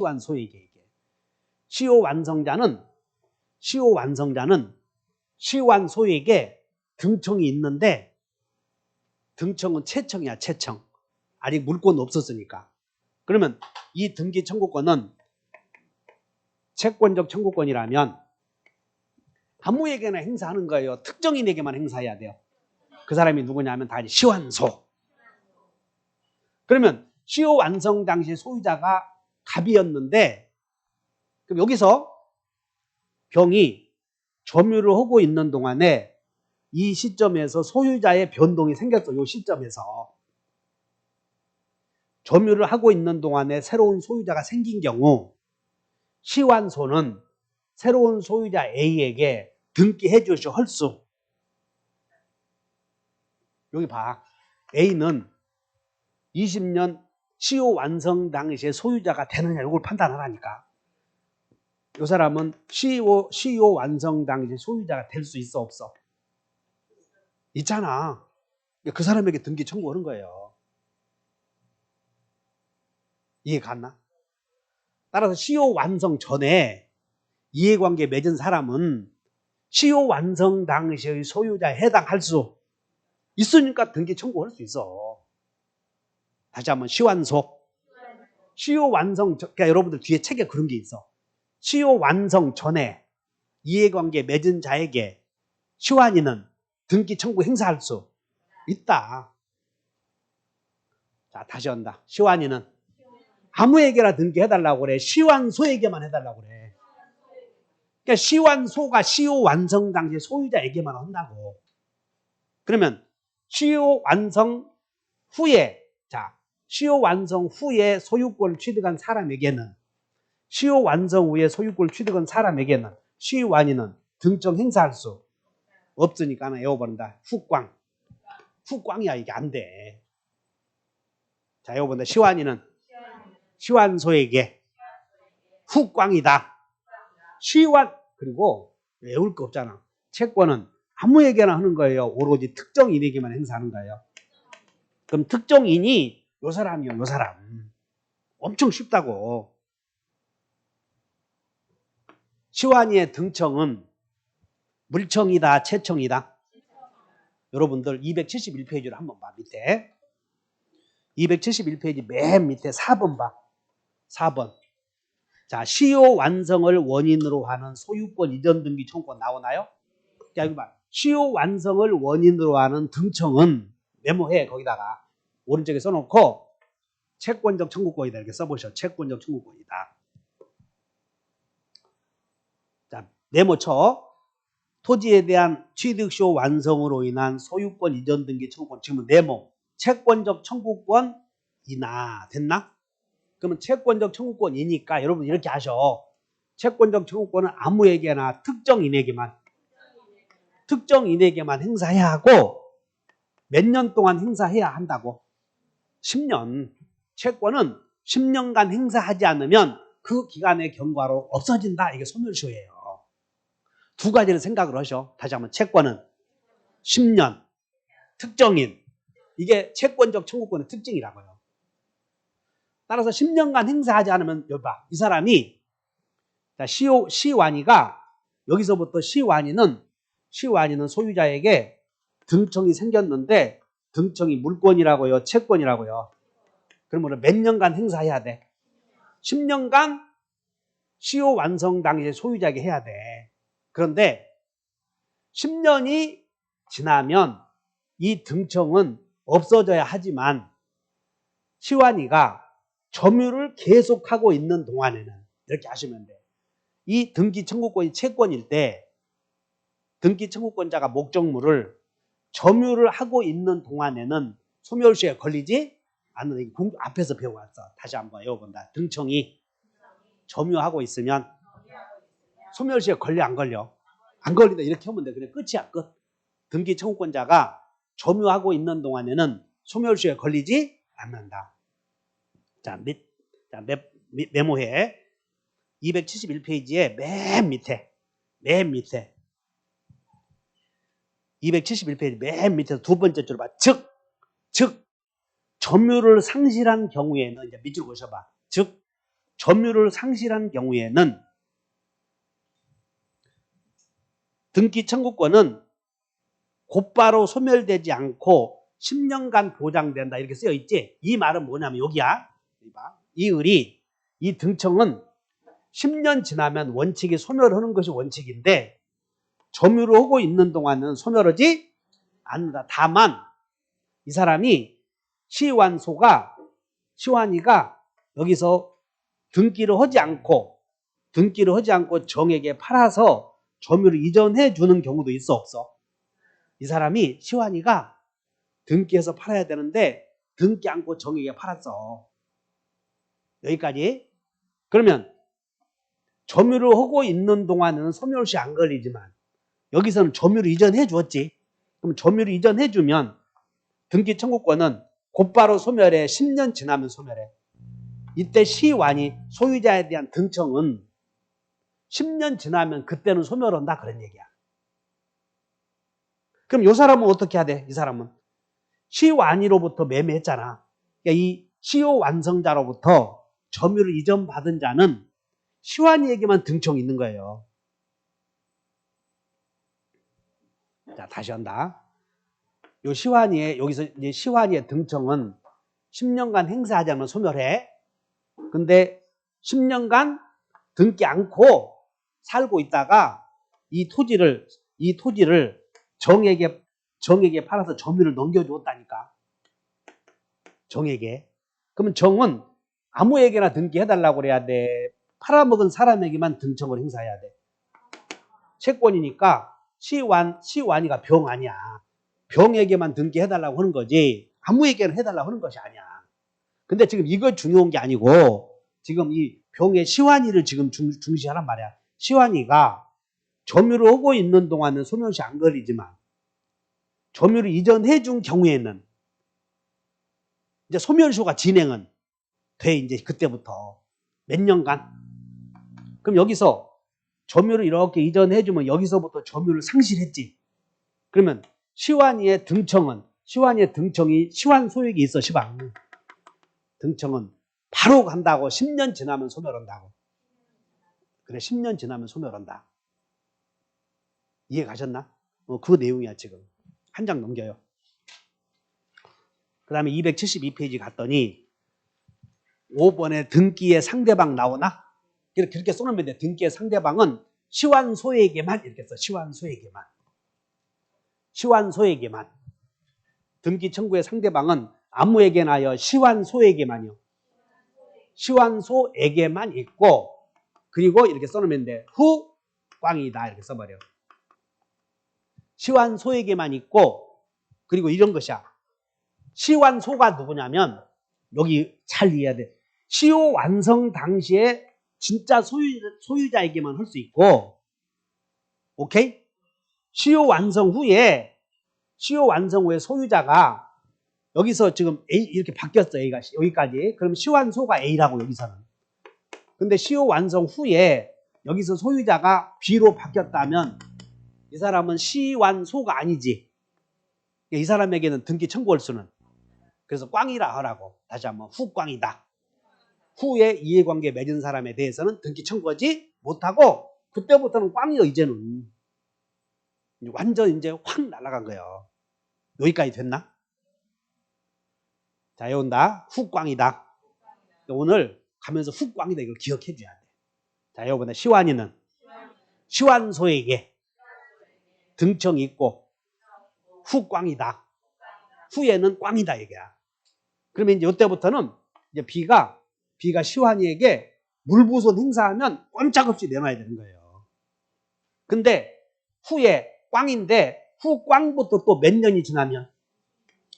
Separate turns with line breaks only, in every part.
시완소에게 시효완성자는 시완소에게 등청이 있는데 등청은 채청이야, 채청. 아직 물권은 없었으니까. 그러면 이 등기 청구권은 채권적 청구권이라면 아무에게나 행사하는 거예요. 특정인에게만 행사해야 돼요. 그 사람이 누구냐면 다 시완소. 그러면 시효 완성 당시 소유자가 갑이었는데 그럼 여기서 병이 점유를 하고 있는 동안에 이 시점에서 소유자의 변동이 생겼어요. 이 시점에서 점유를 하고 있는 동안에 새로운 소유자가 생긴 경우 시완소는 새로운 소유자 A에게 등기해 주시오 헐수. 여기 봐. A는 20년 시효 완성 당시에 소유자가 되느냐 이걸 판단하라니까. 이 사람은 시효 완성 당시에 소유자가 될 수 있어 없어? 있잖아. 그 사람에게 등기 청구하는 거예요. 이해 갔나? 따라서 시효 완성 전에 이해관계 맺은 사람은 시효 완성 당시의 소유자에 해당할 수 있으니까 등기 청구할 수 있어. 다시 한번 시완소. 시효 완성, 그러니까 여러분들 뒤에 책에 그런 게 있어. 시효 완성 전에 이해관계 맺은 자에게 시완이는 등기 청구 행사할 수 있다. 자, 다시 한다. 시완이는 아무에게나 등기해달라고 그래. 시완소에게만 해달라고 그래. 그러니까 시완소가 시효 완성 당시 소유자에게만 한다고. 그러면 시효 완성 후에, 자, 시효 완성 후에 소유권을 취득한 사람에게는 시효 완성 후에 소유권을 취득한 사람에게는 시완이는 등청 행사할 수 없으니까 하나 외워버린다. 후광. 후광이야. 이게 안 돼. 자, 외워본다. 시완이는 시완소에게 후광이다. 시완. 그리고 외울 거 없잖아. 채권은 아무에게나 하는 거예요. 오로지 특정인에게만 행사하는 거예요. 그럼 특정인이 요 사람이요. 요 사람. 엄청 쉽다고. 시완이의 등청은 물청이다, 채청이다? 여러분들 271페이지를 한번 봐. 밑에 271페이지 맨 밑에 4번 봐. 4번. 자, 시효 완성을 원인으로 하는 소유권 이전 등기 청구권 나오나요? 자, 여기 봐. 시효 완성을 원인으로 하는 등청은 메모해. 거기다가 오른쪽에 써놓고 채권적 청구권이다 이렇게 써보셔. 채권적 청구권이다. 자, 메모 쳐. 토지에 대한 취득시효 완성으로 인한 소유권 이전 등기 청구권. 지금은 네모. 채권적 청구권이나 됐나? 그러면 채권적 청구권이니까 여러분 이렇게 하셔. 채권적 청구권은 아무에게나 특정인에게만 행사해야 하고 몇 년 동안 행사해야 한다고? 10년. 채권은 10년간 행사하지 않으면 그 기간의 경과로 없어진다. 이게 소멸시효예요. 두 가지를 생각을 하셔. 다시 한번 채권은 10년. 특정인. 이게 채권적 청구권의 특징이라고요. 따라서 10년간 행사하지 않으면 여기 봐. 이 사람이 자, 시완이가 여기서부터 시완이는 소유자에게 등청이 생겼는데 등청이 물권이라고요, 채권이라고요. 그러면 몇 년간 행사해야 돼? 10년간 시효 완성 당시에 소유자에게 해야 돼. 그런데 10년이 지나면 이 등청은 없어져야 하지만 시완이가 점유를 계속하고 있는 동안에는 이렇게 하시면 돼. 이 등기 청구권이 채권일 때 등기 청구권자가 목적물을 점유를 하고 있는 동안에는 소멸시효에 걸리지 않는, 앞에서 배워왔어. 다시 한번 외워본다. 등청이 점유하고 있으면 소멸시효에 걸려 안 걸려? 안 걸린다. 이렇게 하면 돼. 그냥 끝이야. 끝. 등기 청구권자가 점유하고 있는 동안에는 소멸시효에 걸리지 않는다. 자, 메모해. 271페이지에 맨 밑에 271페이지 맨 밑에서 두 번째 줄 봐. 즉 점유를 상실한 경우에는 이제 밑줄 보셔봐. 즉 점유를 상실한 경우에는 등기 청구권은 곧바로 소멸되지 않고 10년간 보장된다 이렇게 쓰여 있지. 이 말은 뭐냐면 여기야. 이 을이 이 등청은 10년 지나면 원칙이 소멸하는 것이 원칙인데 점유를 하고 있는 동안은 소멸하지 않는다. 다만 이 사람이 시완이가 여기서 등기를 하지 않고 정에게 팔아서 점유를 이전해 주는 경우도 있어 없어? 이 사람이 시완이가 등기해서 팔아야 되는데 등기 않고 정에게 팔았어. 여기까지. 그러면 점유를 하고 있는 동안은 소멸시 안 걸리지만 여기서는 점유를 이전해 주었지. 그럼 점유를 이전해 주면 등기 청구권은 곧바로 소멸해. 10년 지나면 소멸해. 이때 시완이 소유자에 대한 등청은 10년 지나면 그때는 소멸한다 그런 얘기야. 그럼 이 사람은 어떻게 해야 돼? 이 사람은 시완이로부터 매매했잖아. 그러니까 이 시효 완성자로부터 점유를 이전받은 자는 시완이에게만 등청이 있는 거예요. 자, 다시 한다. 요 여기서 이제 시완이의 등청은 10년간 행사하지 않으면 소멸해. 근데 10년간 등기 않고 살고 있다가 이 토지를 정에게 팔아서 점유를 넘겨주었다니까. 정에게. 그러면 정은 아무에게나 등기해달라고 그래야 돼? 팔아먹은 사람에게만 등청을 행사해야 돼? 채권이니까 시완이가 병 아니야. 병에게만 등기해달라고 하는 거지 아무에게나 해달라고 하는 것이 아니야. 근데 지금 이거 중요한 게 아니고 지금 이 병의 시완이를 지금 중시하란 말이야. 시완이가 점유를 하고 있는 동안은 소멸시 안 걸리지만 점유를 이전해 준 경우에는 이제 소멸시효가 진행은 돼. 이제 그때부터 몇 년간. 그럼 여기서 점유를 이렇게 이전해 주면 여기서부터 점유를 상실했지. 그러면 시완이의 등청이 시완 소액이 있어. 시방 등청은 바로 간다고. 10년 지나면 소멸한다고. 그래, 10년 지나면 소멸한다. 이해 가셨나? 그 내용이야. 지금 한 장 넘겨요. 그 다음에 272페이지 갔더니 5번에 등기의 상대방 나오나? 그렇게 써놓으면 돼. 등기의 상대방은 시완소에게만 이렇게 써. 시완소에게만. 등기 청구의 상대방은 아무에게나 하여 시완소에게만요. 시완소에게만 있고, 그리고 이렇게 써놓으면 돼. 후광이다 이렇게 써버려. 시완소에게만 있고, 그리고 이런 것이야. 시완소가 누구냐면 여기 잘 이해해야 돼. 시효 완성 당시에 진짜 소유자에게만 할 수 있고, 오케이? 시효 완성 후에 소유자가 여기서 지금 A 이렇게 바뀌었어. A가 여기까지. 그럼 시완소가 A라고 여기서는. 근데 시효 완성 후에 여기서 소유자가 B로 바뀌었다면 이 사람은 시완소가 아니지. 이 사람에게는 등기 청구할 수는. 그래서 꽝이라 하라고. 다시 한번 후꽝이다. 후에 이해관계 맺은 사람에 대해서는 등기 청구하지 못하고 그때부터는 꽝이요. 이제는 완전 이제 확 날아간 거예요. 여기까지 됐나? 자, 여온다. 후꽝이다. 오늘 가면서 후꽝이다 이걸 기억해 줘야 돼. 자, 여보나 시완이는 시완소에게 등청이 있고 후꽝이다. 후에는 꽝이다 이게야. 그러면 이제 이때부터는 이제 B가 시완이에게 물부손 행사하면 꼼짝없이 내놔야 되는 거예요. 근데 후에 꽝인데 후꽝부터 또 몇 년이 지나면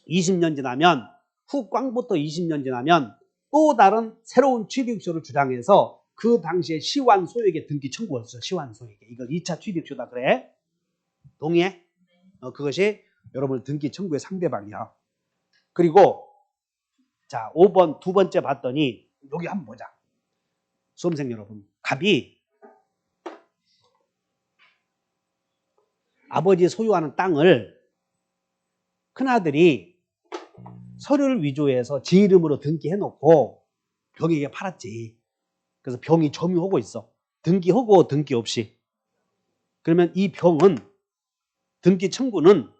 20년 지나면 후꽝부터 20년 지나면 또 다른 새로운 취득쇼를 주장해서 그 당시에 시완소에게 등기 청구했어요. 시완소에게. 이걸 2차 취득쇼다 그래. 동의해? 그것이 여러분 등기 청구의 상대방이야. 그리고 자 5번 두 번째 봤더니 여기 한번 보자. 수험생 여러분, 갑이 아버지 소유하는 땅을 큰아들이 서류를 위조해서 지 이름으로 등기해놓고 병에게 팔았지. 그래서 병이 점유하고 있어. 등기하고 등기 없이. 그러면 이 병은 등기 청구는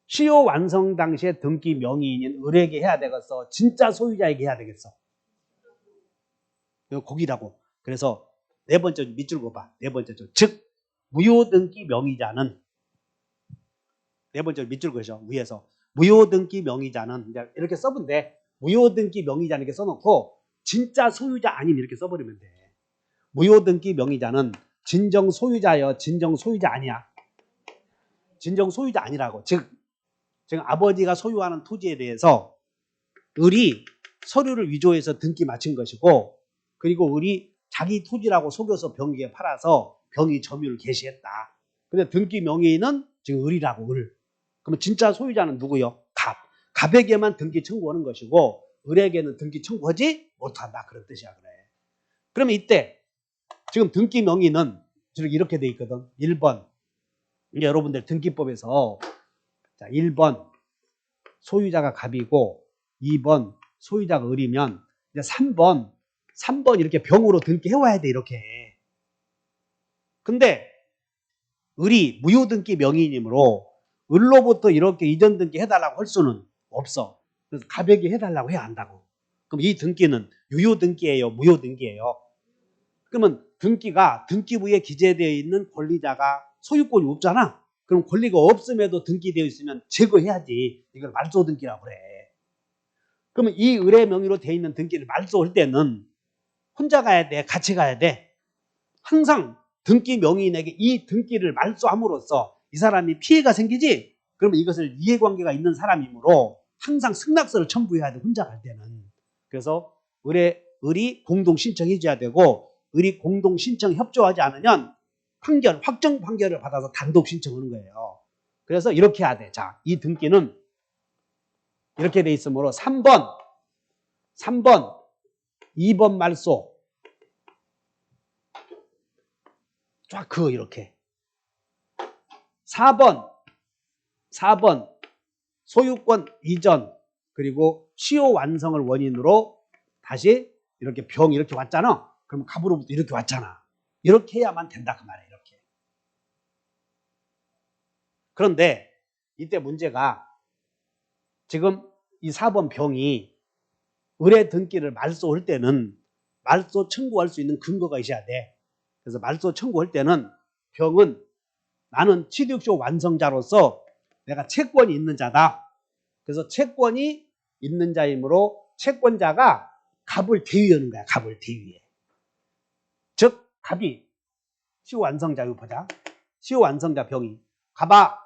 시효 완성 당시에 등기 명의인인 을에게 해야 되겠어? 진짜 소유자에게 해야 되겠어? 이거 곡이라고. 그래서 네 번째 밑줄 그어봐. 네 번째 줄. 즉 무효등기 명의자는 네 번째 밑줄 그으셔. 위에서 무효등기 명의자는 이제 이렇게 써보면 돼. 무효등기 명의자는 이렇게 써놓고 진짜 소유자 아님 이렇게 써버리면 돼. 무효등기 명의자는 진정 소유자여 진정 소유자 아니야. 진정 소유자 아니라고. 즉 지금 아버지가 소유하는 토지에 대해서 을이 서류를 위조해서 등기 마친 것이고, 그리고 을이 자기 토지라고 속여서 병에게 팔아서 병이 점유를 개시했다. 근데 등기 명의인은 지금 을이라고. 을. 그러면 진짜 소유자는 누구요? 갑. 갑에게만 등기 청구하는 것이고 을에게는 등기 청구하지 못한다. 그런 뜻이야. 그래. 그러면 이때 지금 등기 명의는 이렇게 돼 있거든. 1번. 이제 여러분들 등기법에서 자, 1번 소유자가 갑이고 2번 소유자가 을이면 이제 3번 이렇게 병으로 등기해와야 돼. 이렇게. 근데 을이 무효등기 명의이므로 을로부터 이렇게 이전 등기 해달라고 할 수는 없어. 그래서 갑에게 해달라고 해야 한다고. 그럼 이 등기는 유효등기예요? 무효등기예요? 그러면 등기가 등기부에 기재되어 있는 권리자가 소유권이 없잖아. 그럼 권리가 없음에도 등기되어 있으면 제거해야지. 이걸 말소등기라고 그래. 그러면 이 을의 명의로 되어 있는 등기를 말소할 때는 혼자 가야 돼? 같이 가야 돼? 항상 등기 명의인에게 이 등기를 말소함으로써 이 사람이 피해가 생기지? 그러면 이것을 이해관계가 있는 사람이므로 항상 승낙서를 첨부해야 돼. 혼자 갈 때는. 그래서 을이 공동 신청해 줘야 되고, 을이 공동 신청 협조하지 않으면 확정 판결을 받아서 단독 신청하는 거예요. 그래서 이렇게 해야 돼. 자, 이 등기는 이렇게 돼 있으므로 3번 2번 말소 쫙 그어. 이렇게 4번 소유권 이전 그리고 시효 완성을 원인으로 다시 이렇게 병 이렇게 왔잖아. 그럼 갑으로부터 이렇게 왔잖아. 이렇게 해야만 된다 그 말이야. 이렇게. 그런데 이때 문제가 지금 이 4번 병이 을의 등기를 말소할 때는 말소 청구할 수 있는 근거가 있어야 돼. 그래서 말소 청구할 때는 병은 나는 취득쇼 완성자로서 내가 채권이 있는 자다. 그래서 채권이 있는 자이므로 채권자가 갑을 대위하는 거야. 갑을 대위해. 즉 갑이 시효 완성자. 이거 보자. 시효 완성자 병이 갑아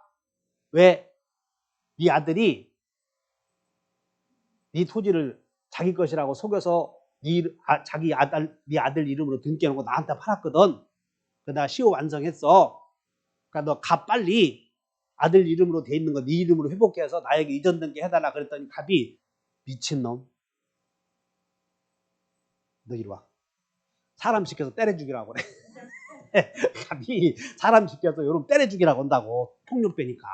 왜 네 아들이 네 토지를 자기 것이라고 속여서 네 아들 이름으로 등기해놓고 나한테 팔았거든. 그러다 시효 완성했어. 그러니까 너 갑 빨리 아들 이름으로 돼 있는 거 네 이름으로 회복해서 나에게 이전 등기 해달라 그랬더니 갑이 미친놈. 너 이리 와. 사람 시켜서 때려 죽이라고 그래. 갑이 사람 시켜서 요런 때려 죽이라고 한다고. 폭력배니까.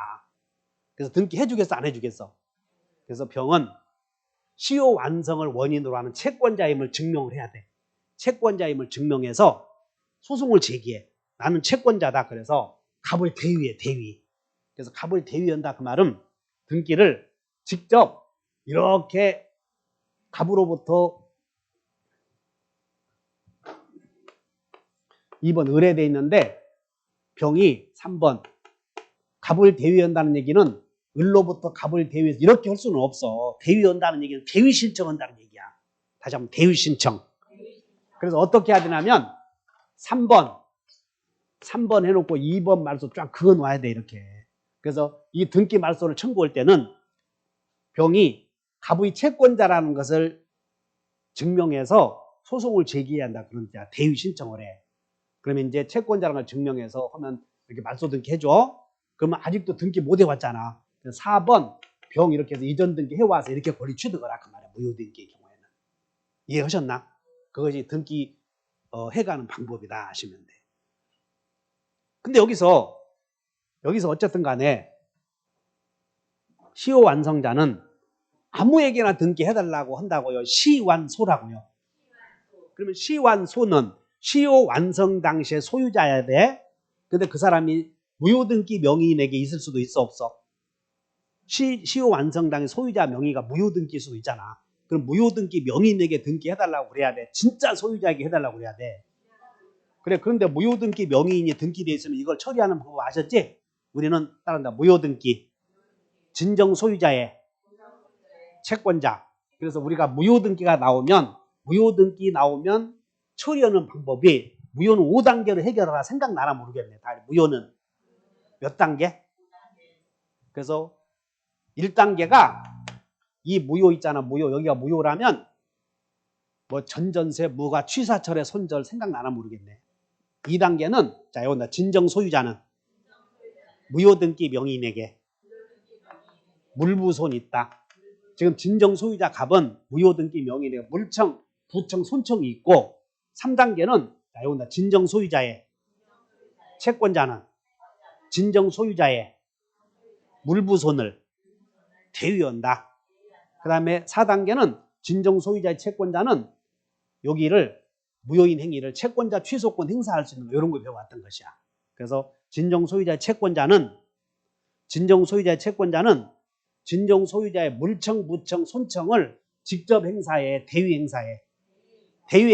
그래서 등기 해주겠어 안 해주겠어? 그래서 병은 시효 완성을 원인으로 하는 채권자임을 증명을 해야 돼. 채권자임을 증명해서 소송을 제기해. 나는 채권자다. 그래서 갑을 대위해. 대위. 그래서 갑을 대위한다 그 말은 등기를 직접 이렇게 갑으로부터 2번 을에 돼 있는데 병이 3번 갑을 대위한다는 얘기는 을로부터 갑을 대위해서 이렇게 할 수는 없어. 대위한다는 얘기는 대위 신청한다는 얘기야. 다시 한번 대위 신청. 그래서 어떻게 해야 되냐면 3번 해놓고 2번 말소 쫙 그어 놔야 돼. 이렇게. 그래서 이 등기 말소를 청구할 때는 병이 갑의 채권자라는 것을 증명해서 소송을 제기해야 한다. 그러니까 대위 신청을 해. 그러면 이제 채권자라는 걸 증명해서 하면 이렇게 말소 등기 해줘. 그러면 아직도 등기 못 해왔잖아. 4번 병 이렇게 해서 이전 등기 해와서 이렇게 권리 취득하라 그 말이야. 무효 등기의 경우에는. 이해하셨나? 그것이 등기 해가는 방법이다 하시면 돼. 근데 여기서 어쨌든 간에 시효 완성자는 아무에게나 등기해달라고 한다고요. 시완소라고요. 그러면 시완소는 시효 완성 당시에 소유자여야 돼. 근데 그 사람이 무효등기 명의인에게 있을 수도 있어, 없어? 시효 완성 당시 소유자 명의가 무효등기일 수도 있잖아. 그럼 무효등기 명의인에게 등기해달라고 그래야 돼. 진짜 소유자에게 해달라고 그래야 돼. 그래, 그런데 무효등기 명의인이 등기되어 있으면 이걸 처리하는 방법 아셨지? 우리는 따른다. 무효등기. 진정 소유자의 채권자. 그래서 우리가 무효등기 나오면 처리하는 방법이 무효는 5단계로 해결하라 생각나나 모르겠네. 무효는 몇 단계? 그래서 1단계가 이 무효 있잖아. 무효. 여기가 무효라면 뭐 전전세, 무가, 취사철의 손절 생각나나 모르겠네. 2단계는 자, 여기다 진정 소유자는 무효등기 명의인에게 물부손 있다. 지금 진정 소유자 갑은 무효등기 명의인에게 물청, 부청, 손청이 있고 3단계는 자, 여기다 진정 소유자의 채권자는 진정 소유자의 물부손을 대위한다. 그 다음에 4단계는 진정 소유자의 채권자는 여기를 무효인 행위를 채권자 취소권 행사할 수 있는 이런 걸 배워왔던 것이야. 그래서 진정 소유자의 채권자는 진정 소유자의 물청, 부청, 손청을 직접 행사해, 대위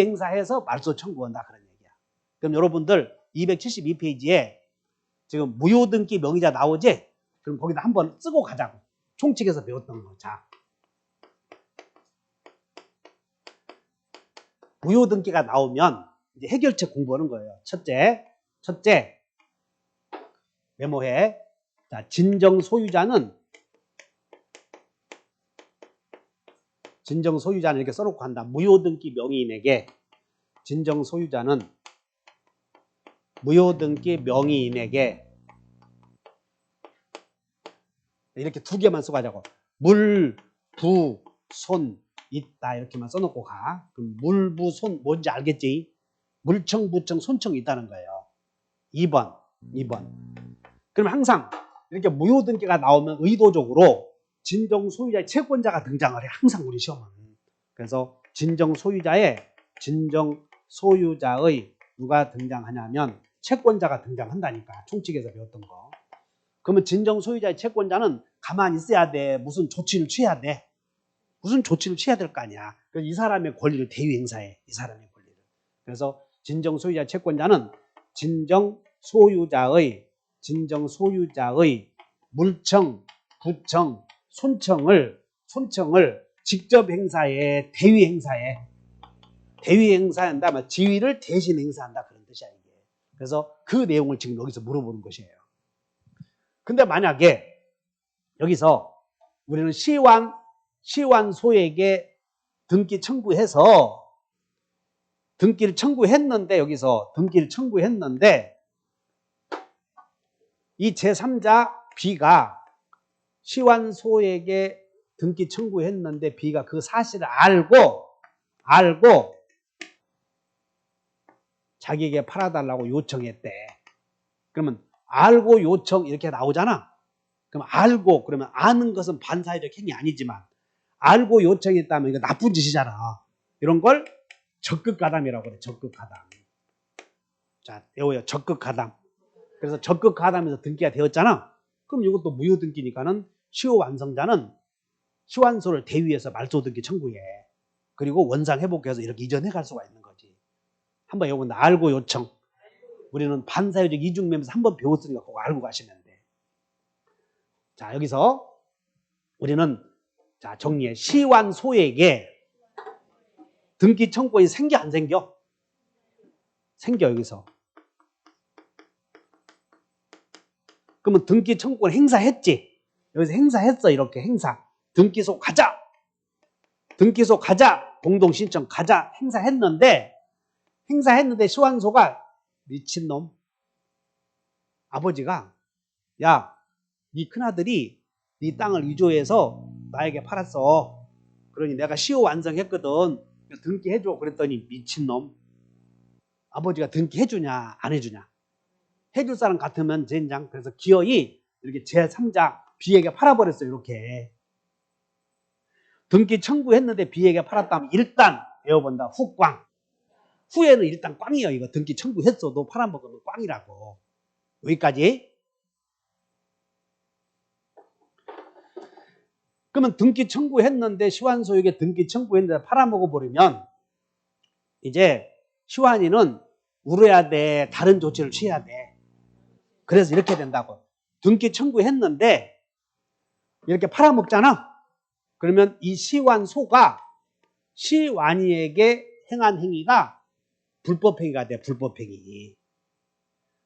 행사해서 말소 청구한다 그런 얘기야. 그럼 여러분들 272페이지에 지금 무효등기 명의자 나오지? 그럼 거기다 한번 쓰고 가자고. 총칙에서 배웠던 거. 자, 무효등기가 나오면 이제 해결책 공부하는 거예요. 첫째 메모해. 자, 진정 소유자는 이렇게 써놓고 한다. 무효등기 명의인에게 진정 소유자는 무효등기 명의인에게 이렇게 두 개만 쓰고 하자고. 물, 부, 손 있다 이렇게만 써놓고 가. 그럼 물, 부, 손 뭔지 알겠지? 물청, 부청, 손청이 있다는 거예요. 2번. 그럼 항상 이렇게 무효등기가 나오면 의도적으로 진정 소유자의 채권자가 등장을 해. 항상 우리 시험은. 그래서 진정 소유자의 누가 등장하냐면 채권자가 등장한다니까. 총칙에서 배웠던 거. 그러면 진정 소유자의 채권자는 가만히 있어야 돼. 무슨 조치를 취해야 돼. 무슨 조치를 취해야 될 거 아니야. 그래서 이 사람의 권리를 대위 행사해. 이 사람의 권리를. 그래서 진정 소유자 채권자는 진정 소유자의 물청, 부청, 손청을 직접 행사해, 대위 행사한다. 지위를 대신 행사한다 그런 뜻이야 이게. 그래서 그 내용을 지금 여기서 물어보는 것이에요. 근데 만약에 여기서 우리는 시완소에게 등기를 청구했는데 이 제3자 B가 시완소에게 등기 청구했는데 B가 그 사실을 알고 자기에게 팔아달라고 요청했대. 그러면 알고 요청 이렇게 나오잖아. 그러면 아는 것은 반사회적 행위 아니지만 알고 요청했다면 이거 나쁜 짓이잖아. 이런 걸 적극가담이라고 그래. 적극가담. 자, 외워요. 적극가담. 그래서 적극가담에서 등기가 되었잖아. 그럼 이것도 무효등기니까는 시효 완성자는 시완소를 대위해서 말소등기 청구해. 그리고 원상 회복해서 이렇게 이전해 갈 수가 있는 거지. 한번 요건 알고 요청. 우리는 반사회적 이중매매에서 한번 배웠으니까 그거 알고 가시면 돼. 자, 여기서 우리는 자, 정리해. 시완소에게 등기 청구권이 생겨 안 생겨? 생겨 여기서. 그러면 등기 청구권 행사했지? 여기서 행사했어. 이렇게 행사. 등기소 가자. 공동신청 가자. 행사했는데 시완소가 미친놈. 아버지가 야, 네 큰아들이 네 땅을 위조해서 나에게 팔았어. 그러니 내가 시효 완성했거든. 등기해줘. 그랬더니 미친놈. 아버지가 등기해주냐 안 해주냐. 해줄 사람 같으면 젠장. 그래서 기어이 이렇게 제3자 B에게 팔아버렸어요. 이렇게. 등기 청구했는데 B에게 팔았다면 일단 외워본다. 훅광. 후에는 일단 꽝이에요. 이거 등기 청구했어도 팔아먹으면 꽝이라고. 여기까지. 그러면 등기 청구했는데 시환소유에게 등기 청구했는데 팔아먹어버리면 이제 시환이는 울어야 돼. 다른 조치를 취해야 돼. 그래서 이렇게 된다고. 등기 청구했는데 이렇게 팔아먹잖아. 그러면 이 시환소가 시환이에게 행한 행위가 불법행위가 돼. 불법행위.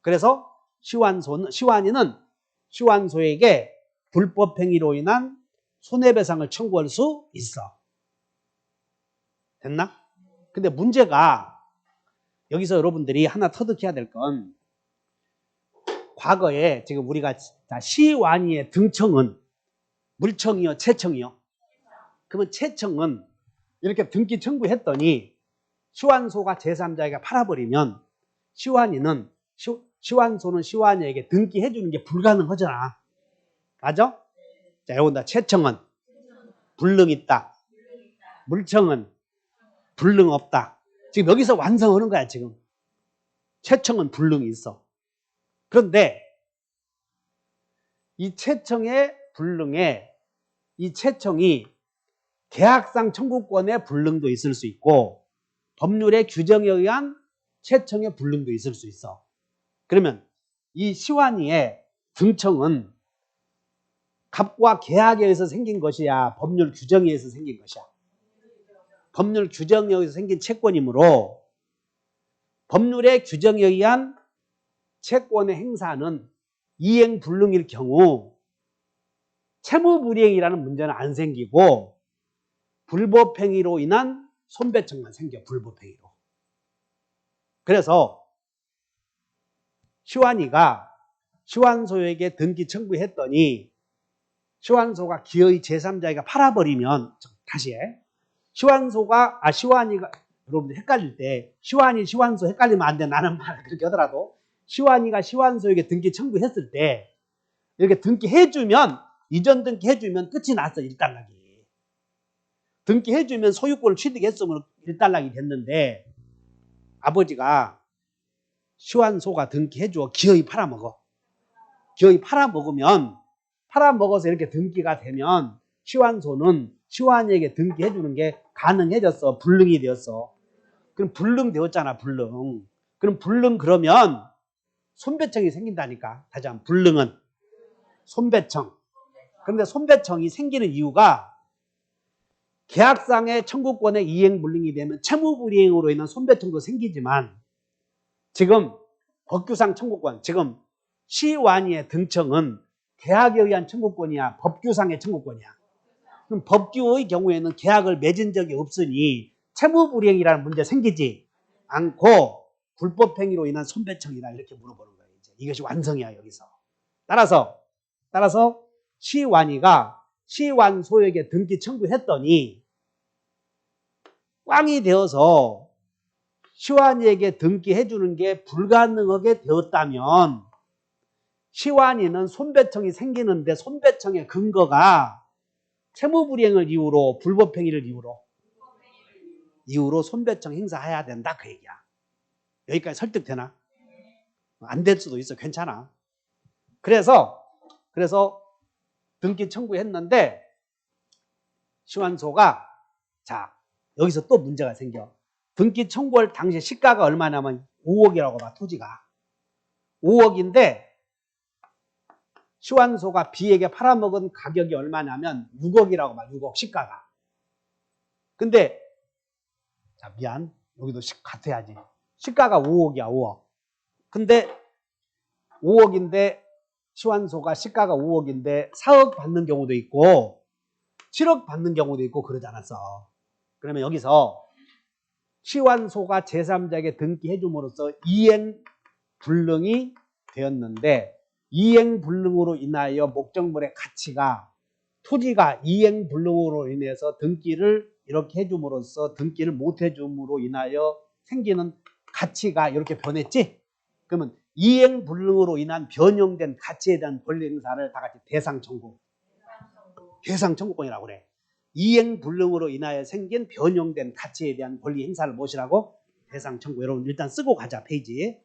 그래서 시환이는 시환소에게 불법행위로 인한 손해배상을 청구할 수 있어. 됐나? 근데 문제가 여기서 여러분들이 하나 터득해야 될 건 과거에 지금 우리가 시완이의 등청은 물청이요, 채청이요? 그러면 채청은 이렇게 등기 청구했더니 시환소가 제3자에게 팔아버리면 시환소는 시환이에게 등기해주는 게 불가능하잖아. 맞아? 자, 여기다 채청은 불능 있다. 물청은 불능 없다. 지금 여기서 완성하는 거야, 지금. 채청은 불능이 있어. 그런데 이 채청의 불능에 이 채청이 계약상 청구권의 불능도 있을 수 있고 법률의 규정에 의한 채청의 불능도 있을 수 있어. 그러면 이 시환이의 등청은 갑과 계약에 의해서 생긴 것이야, 법률 규정에 의해서 생긴 것이야? 법률 규정에 의해서 생긴 채권이므로 법률의 규정에 의한 채권의 행사는 이행불능일 경우 채무불이행이라는 문제는 안 생기고 불법행위로 인한 손배청만 생겨. 불법행위로. 그래서 시환이가 시환소에게 등기 청구했더니 시환소가 기어이 제3자에게 팔아버리면, 다시 해. 시환이가, 여러분들 헷갈릴 때 시환이 시환소 헷갈리면 안 돼. 나는 말 그렇게 하더라도 시환이가 시환소에게 등기 청구했을 때 이렇게 등기해주면, 이전 등기해주면 끝이 났어. 일단락이. 등기해주면 소유권을 취득했으면 일단락이 됐는데 아버지가 시환소가 등기해줘 기어이 팔아먹어. 기어이 팔아먹어서 이렇게 등기가 되면 시환소는 시환이에게 등기해주는 게 가능해졌어. 불능이 되었어. 그럼 불능 되었잖아. 불능. 그럼 불능 그러면 손배청이 생긴다니까. 다시 한번 불능은 손배청. 그런데 손배청이 생기는 이유가 계약상의 청구권의 이행불능이 되면 채무불이행으로 인한 손배청도 생기지만 지금 법규상 청구권, 지금 시완이의 등청은 계약에 의한 청구권이야, 법규상의 청구권이야. 그럼 법규의 경우에는 계약을 맺은 적이 없으니 채무불이행이라는 문제 생기지 않고 불법행위로 인한 손배청이다, 이렇게 물어보는 거예요. 이제 이것이 완성이야. 여기서 따라서 시완이가 시완소에게 등기 청구했더니 꽝이 되어서 시완이에게 등기해주는 게 불가능하게 되었다면 시완이는 손배청이 생기는데 손배청의 근거가 채무불이행을 이유로, 불법행위를 이유로 손배청 행사해야 된다, 그 얘기야. 여기까지 설득되나? 안 될 수도 있어. 괜찮아. 그래서 등기 청구했는데 시환소가, 자, 여기서 또 문제가 생겨. 등기 청구할 당시 시가가 얼마냐면 5억이라고 봐. 토지가 5억인데 시환소가 B에게 팔아먹은 가격이 얼마냐면 6억이라고 봐. 6억 시가가. 근데 자, 미안, 여기도 같아야지. 시가가 5억이야. 5억. 근데 5억인데 시환소가 시가가 5억인데 4억 받는 경우도 있고 7억 받는 경우도 있고 그러지 않았어. 그러면 여기서 시환소가 제3자에게 등기해줌으로써 이행불능이 되었는데 이행불능으로 인하여 목적물의 가치가, 토지가 이행불능으로 인해서 등기를 이렇게 해줌으로써 등기를 못 해줌으로 인하여 생기는 가치가 이렇게 변했지? 그러면 이행불능으로 인한 변형된 가치에 대한 권리 행사를 다 같이 대상청구권이라고 그래. 이행불능으로 인하여 생긴 변형된 가치에 대한 권리 행사를 무엇이라고? 대상 청구. 여러분 일단 쓰고 가자. 페이지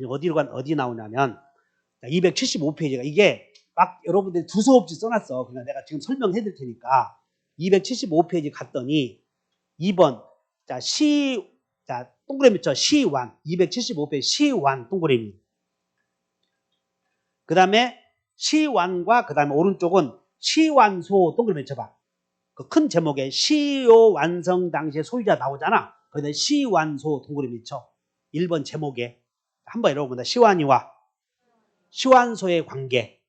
어디 나오냐면 275페이지가 이게 막 여러분들이 두서없이 써놨어. 그냥 내가 지금 설명해 드릴 테니까 275페이지 갔더니 2번 자 동그라미 쳐 시완 275페이지 시완 동그라미. 그 다음에 시완과 그 다음에 오른쪽은 시완소 동그라미 쳐봐. 그 큰 제목에 시효 완성 당시에 소유자 나오잖아. 거기다 시완소 동그라미 쳐. 1번 제목에 한번 여러분들 시완이와 시완소의 관계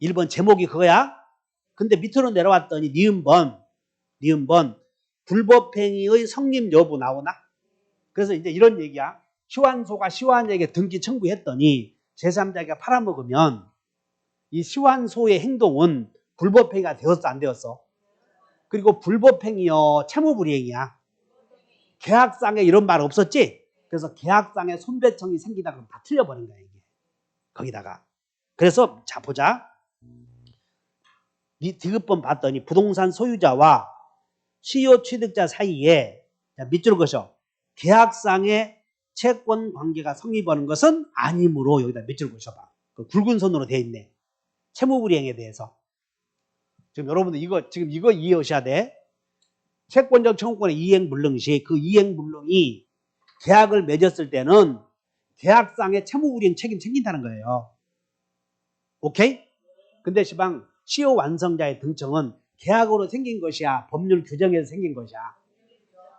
1번 제목이 그거야. 근데 밑으로 내려왔더니 니은번 불법행위의 성립 여부 나오나? 그래서 이제 이런 얘기야. 시완소가 시완에게 등기 청구했더니 제3자가 팔아먹으면 이 시완소의 행동은 불법행위가 되었어 안 되었어? 그리고 불법행위요 채무불이행이야. 계약상에 이런 말 없었지? 그래서 계약상에 손배청이 생기다 그러면 다 틀려버린 거야 이게. 거기다가 그래서 자 보자. 이 디귿번 봤더니 부동산 소유자와 시효 취득자 사이에 밑줄 그으셔. 계약상의 채권 관계가 성립하는 것은 아니므로 여기다 밑줄 그으셔봐. 그 굵은 선으로 돼 있네. 채무불이행에 대해서. 지금 여러분들 이거 이해하셔야 돼. 채권적 청구권의 이행불능 시 그 이행불능이 계약을 맺었을 때는 계약상의 채무불이행 책임 생긴다는 거예요. 오케이? 근데 시방 시효 완성자의 등청은 계약으로 생긴 것이야 법률 규정에서 생긴 것이야.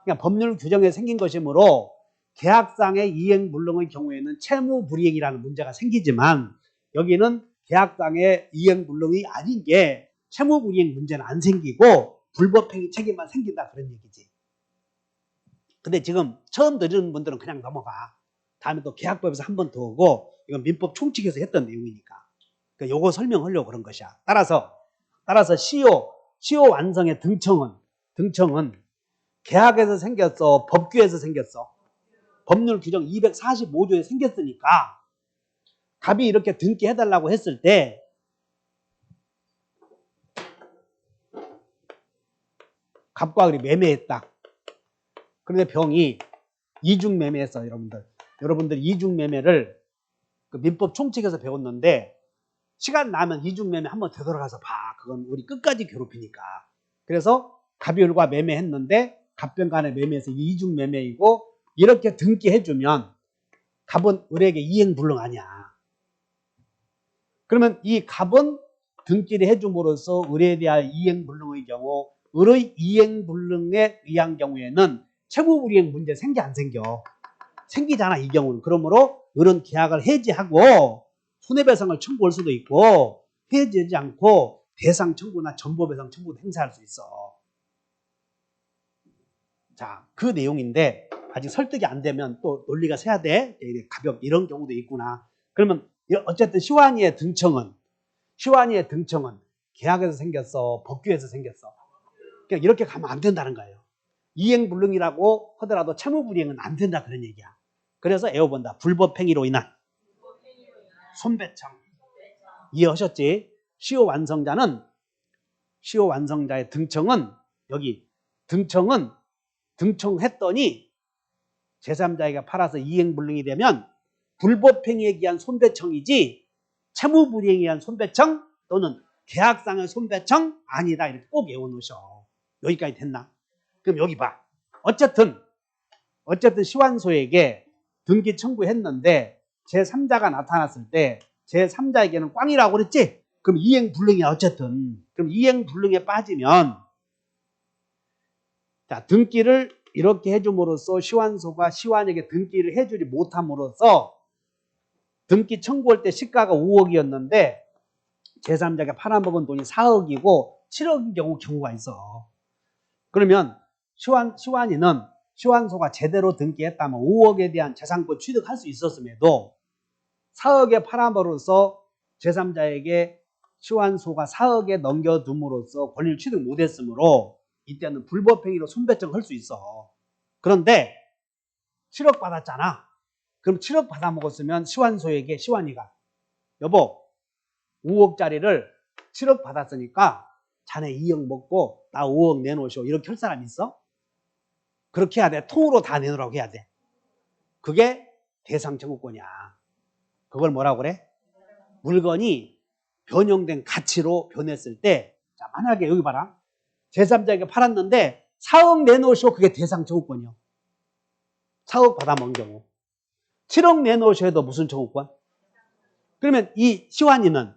그러니까 법률 규정에서 생긴 것이므로 계약상의 이행불능의 경우에는 채무불이행이라는 문제가 생기지만 여기는 계약상의 이행불능이 아닌 게 채무불이행 문제는 안 생기고 불법행위 책임만 생긴다 그런 얘기지. 근데 지금 처음 들으는 분들은 그냥 넘어가. 다음에 또 계약법에서 한 번 더 오고 이건 민법 총칙에서 했던 내용이니까. 그러니까 요거 설명하려고 그런 것이야. 따라서 시효 완성의 등청은 계약에서 생겼어? 법규에서 생겼어? 법률 규정 245조에 생겼으니까 갑이 이렇게 등기해달라고 했을 때 갑과 을이 매매했다. 그런데 병이 이중 매매했어. 여러분들 이중 매매를 그 민법 총칙에서 배웠는데 시간 나면 이중 매매 한번 되돌아가서 봐. 그건 우리 끝까지 괴롭히니까. 그래서 갑이 을과 매매했는데 갑병 간에 매매해서 이중 매매이고 이렇게 등기해주면 갑은 을에게 이행불능 아니야. 그러면 이 갑은 등기를 해줌으로써 을에 대한 이행불능의 경우 을의 이행불능에 의한 경우에는 채무불이행 문제 생겨 안 생겨? 생기잖아 이 경우는. 그러므로 을은 계약을 해지하고 손해배상을 청구할 수도 있고 해지하지 않고 배상 청구나 전보배상 청구도 행사할 수 있어. 자, 그 내용인데 아직 설득이 안 되면 또 논리가 새야 돼. 가볍 이런 경우도 있구나. 그러면 어쨌든 시완이의 등청은 계약에서 생겼어? 법규에서 생겼어? 그러니까 이렇게 가면 안 된다는 거예요. 이행불능이라고 하더라도 채무불이행은 안 된다 그런 얘기야. 그래서 애워본다. 불법행위로 인한 손배청. 이해하셨지? 시효 완성자의 등청은 여기 등청했더니 제3자에게 팔아서 이행불능이 되면 불법행위에 의한 손배청이지 채무불이행에 의한 손배청 또는 계약상의 손배청 아니다. 이렇게 꼭 외워놓으셔. 여기까지 됐나? 그럼 여기 봐. 어쨌든 시완소에게 등기 청구했는데 제3자가 나타났을 때 제3자에게는 꽝이라고 그랬지? 그럼 이행불능이야 어쨌든. 그럼 이행불능에 빠지면 자 등기를 이렇게 해줌으로써 시완소가 시완에게 등기를 해주지 못함으로써 등기 청구할 때 시가가 5억이었는데 제3자가 팔아먹은 돈이 4억이고 7억인 경우가 있어. 그러면 시완소가 제대로 등기했다면 5억에 대한 재산권 취득할 수 있었음에도 4억에 팔아먹어서 제3자에게 시완소가 4억에 넘겨둠으로써 권리를 취득 못했으므로 이때는 불법행위로 손배청을 할 수 있어. 그런데 7억 받았잖아. 그럼 7억 받아먹었으면 시완이가 여보 5억짜리를 7억 받았으니까 자네 2억 먹고 나 5억 내놓으시오. 이렇게 할 사람 있어? 그렇게 해야 돼. 통으로 다 내놓으라고 해야 돼. 그게 대상 청구권이야. 그걸 뭐라고 그래? 물건이 변형된 가치로 변했을 때, 자, 만약에 여기 봐라. 제3자에게 팔았는데 4억 내놓으시오. 그게 대상 청구권이요. 4억 받아먹은 경우. 7억 내놓으셔야 도 무슨 청구권? 그러면 이 시환이는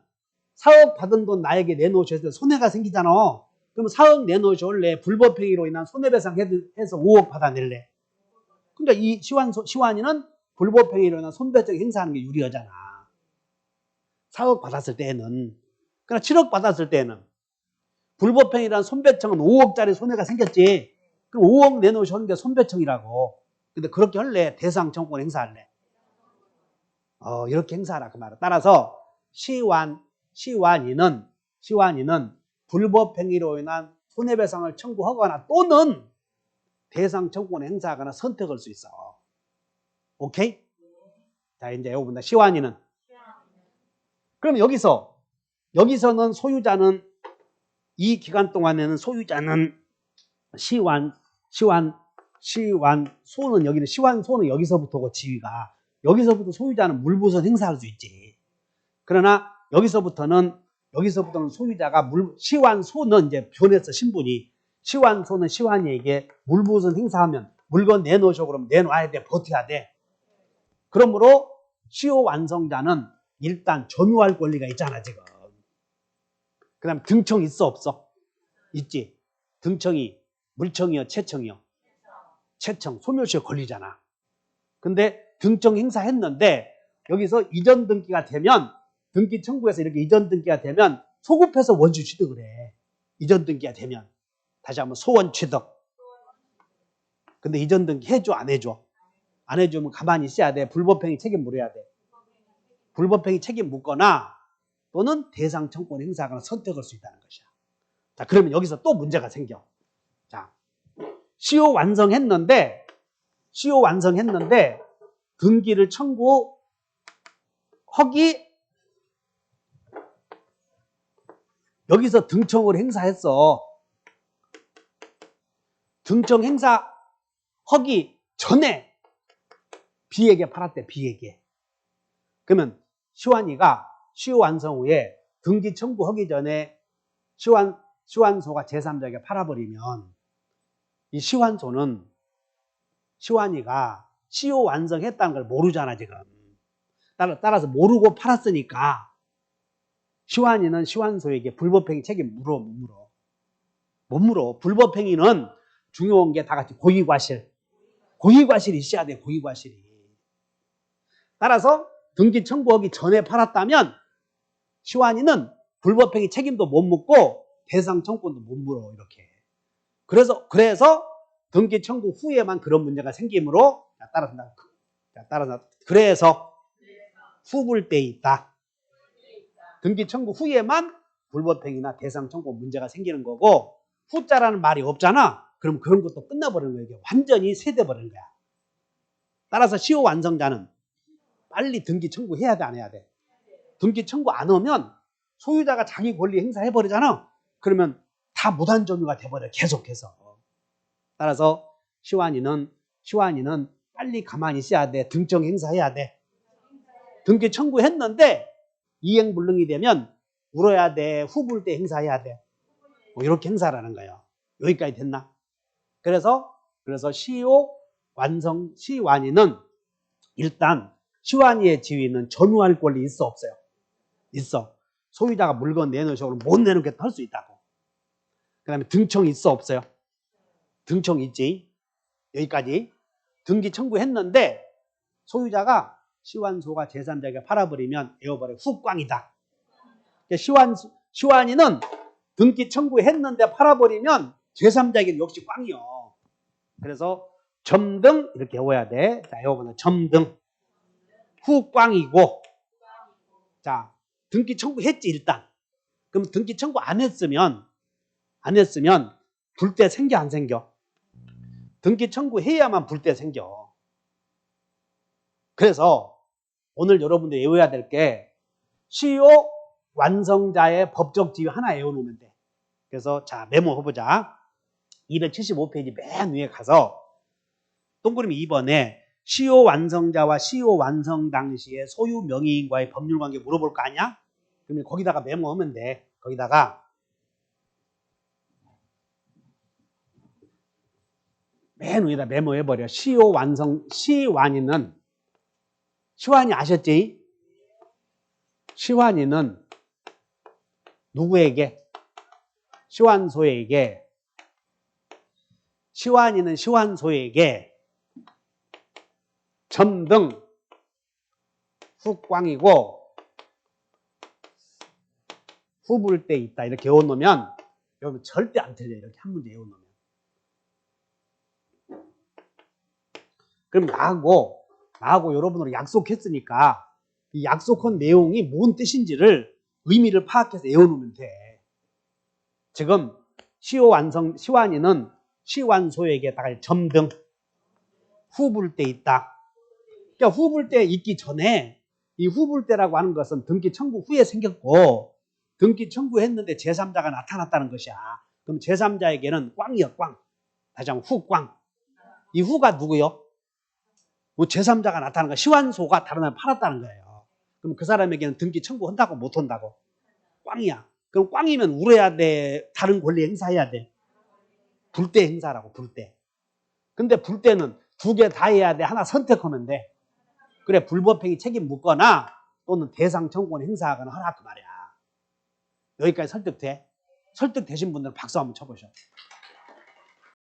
4억 받은 돈 나에게 내놓으셔야 돼. 손해가 생기잖아. 그럼 4억 내놓으실래? 불법행위로 인한 손해배상 해서 5억 받아낼래? 그러니까 이 시환이는 불법행위로 인한 손배적 행사하는 게 유리하잖아. 4억 받았을 때에는. 그러나 7억 받았을 때에는 불법행위란 손배청은 5억짜리 손해가 생겼지. 그럼 5억 내놓으셨는 게 손배청이라고. 근데 그렇게 할래? 대상 청구권 행사할래? 이렇게 행사하라 그 말이야. 따라서 시환이는 불법행위로 인한 손해배상을 청구하거나 또는 대상 청구권 행사하거나 선택할 수 있어. 오케이? 자, 이제 여기 본다. 시환이는. 그럼 여기서는 소유자는 이 기간 동안에는 소유자는 시환소는 여기는 시환소는 여기서부터고 지위가 여기서부터 소유자는 물부선 행사할 수 있지. 그러나 여기서부터는 소유자가 시환소는 이제 변했어. 신분이. 시환소는 시환이에게 물부선 행사하면 물건 내놓으셔 그러면 내놔야 돼. 버텨야 돼. 그러므로 시효 완성자는 일단 점유할 권리가 있잖아 지금. 그 다음에 등청 있어 없어? 있지. 등청이 물청이요 채청이요? 채청. 소멸시효 권리잖아. 근데 등청 행사했는데 여기서 이전 등기가 되면 등기 청구해서 이렇게 이전 등기가 되면 소급해서 원주 취득을 해. 이전 등기가 되면. 다시 한번 소원 취득. 근데 이전 등기 해줘 안 해줘? 안 해주면 가만히 있어야 돼. 불법행위 책임 물어야 돼. 불법행위 책임 묻거나 또는 대상 청구권 행사하거나 선택할 수 있다는 것이야. 자, 그러면 여기서 또 문제가 생겨. 자, 시효 완성했는데 등기를 청구하기 여기서 등청을 행사했어. 등청 행사하기 전에 B에게 팔았대. B에게. 그러면 시환이가 시효 완성 후에 등기 청구하기 전에 시환소가 제3자에게 팔아버리면 이 시환소는 시환이가 시효 완성했다는 걸 모르잖아 지금. 따라서 모르고 팔았으니까 시환이는 시환소에게 불법행위 책임 물어 못 물어? 못 물어. 불법행위는 중요한 게 다 같이 고의과실이 있어야 돼. 고의과실이. 따라서 등기 청구하기 전에 팔았다면 시환이는 불법행위 책임도 못 묻고 대상 청구권도 못 물어. 이렇게. 그래서 등기 청구 후에만 그런 문제가 생기므로 따라서 그래서 후불때 있다. 등기 청구 후에만 불법행위나 대상 청구 문제가 생기는 거고 후자라는 말이 없잖아. 그럼 그런 것도 끝나버리는 거야. 이게 완전히 쇠돼버리는 거야. 따라서 시효 완성자는 빨리 등기 청구해야 돼 안 해야 돼? 등기 청구 안 하면 소유자가 자기 권리 행사해버리잖아. 그러면 다 무단점유가 돼버려. 계속해서. 따라서 시환이는 빨리 가만히 있어야 돼. 등청 행사해야 돼. 등기 청구했는데 이행불능이 되면 울어야 돼. 후불 때 행사해야 돼. 뭐 이렇게 행사라는 거예요. 여기까지 됐나? 그래서 시환이는 일단 시환이의 지위는 점유할 권리 있어 없어요? 있어. 소유자가 물건 내놓으셔도 못 내놓겠다 할 수 있다고. 그 다음에 등청이 있어 없어요? 등청 있지. 여기까지. 등기 청구했는데 소유자가 시환소가 제3자에게 팔아버리면 에어버려 후꽝이다. 시환이는 등기 청구했는데 팔아버리면 제3자에게 역시 꽝이요. 그래서 점등 이렇게 외워야 돼. 자, 에어버는 점등. 후꽝이고. 자, 등기 청구했지 일단. 그럼 등기 청구 안 했으면 불때 생겨 안 생겨? 등기 청구해야만 불때 생겨. 그래서 오늘 여러분들 외워야 될 게 시효 완성자의 법적 지위 하나 외워놓으면 돼. 그래서 자 메모해보자. 275페이지 맨 위에 가서 동그라미 2번에 시효 완성자와 시효 완성 당시에 소유 명의인과의 법률 관계 물어볼 거 아니야? 그러면 거기다가 메모하면 돼. 거기다가 맨 위에다 메모해버려. 시효 완성, 시완이는, 시완이 아셨지? 시완이는 누구에게? 시완소에게, 시완이는 시완소에게 점등 후광이고 후불 때 있다. 이렇게 외워놓으면 여러분 절대 안 틀려요. 이렇게 한 문제 외워놓으면. 그럼 나하고 여러분으로 약속했으니까 이 약속한 내용이 뭔 뜻인지를 의미를 파악해서 외워놓으면 돼. 지금 시효 완성, 시완이는 시완소에게다가 점등 후불 때 있다. 그러니까 후불 때 있기 전에 이 후불 때라고 하는 것은 등기 청구 후에 생겼고 등기 청구했는데 제3자가 나타났다는 것이야. 그럼 제3자에게는 꽝이야, 꽝. 다시 한번 후꽝. 이 후가 누구요? 뭐 제3자가 나타나는 거, 시완소가 다른 사람 팔았다는 거예요. 그럼 그 사람에게는 등기 청구한다고 못 한다고? 꽝이야. 그럼 꽝이면 울어야 돼? 다른 권리 행사해야 돼? 불때 행사라고, 불때. 근데 불때는 두 개 다 해야 돼? 하나 선택하면 돼? 그래, 불법행위 책임 묻거나 또는 대상 청구권 행사하거나 하라 그 말이야. 여기까지 설득돼? 설득되신 분들은 박수 한번 쳐보셔.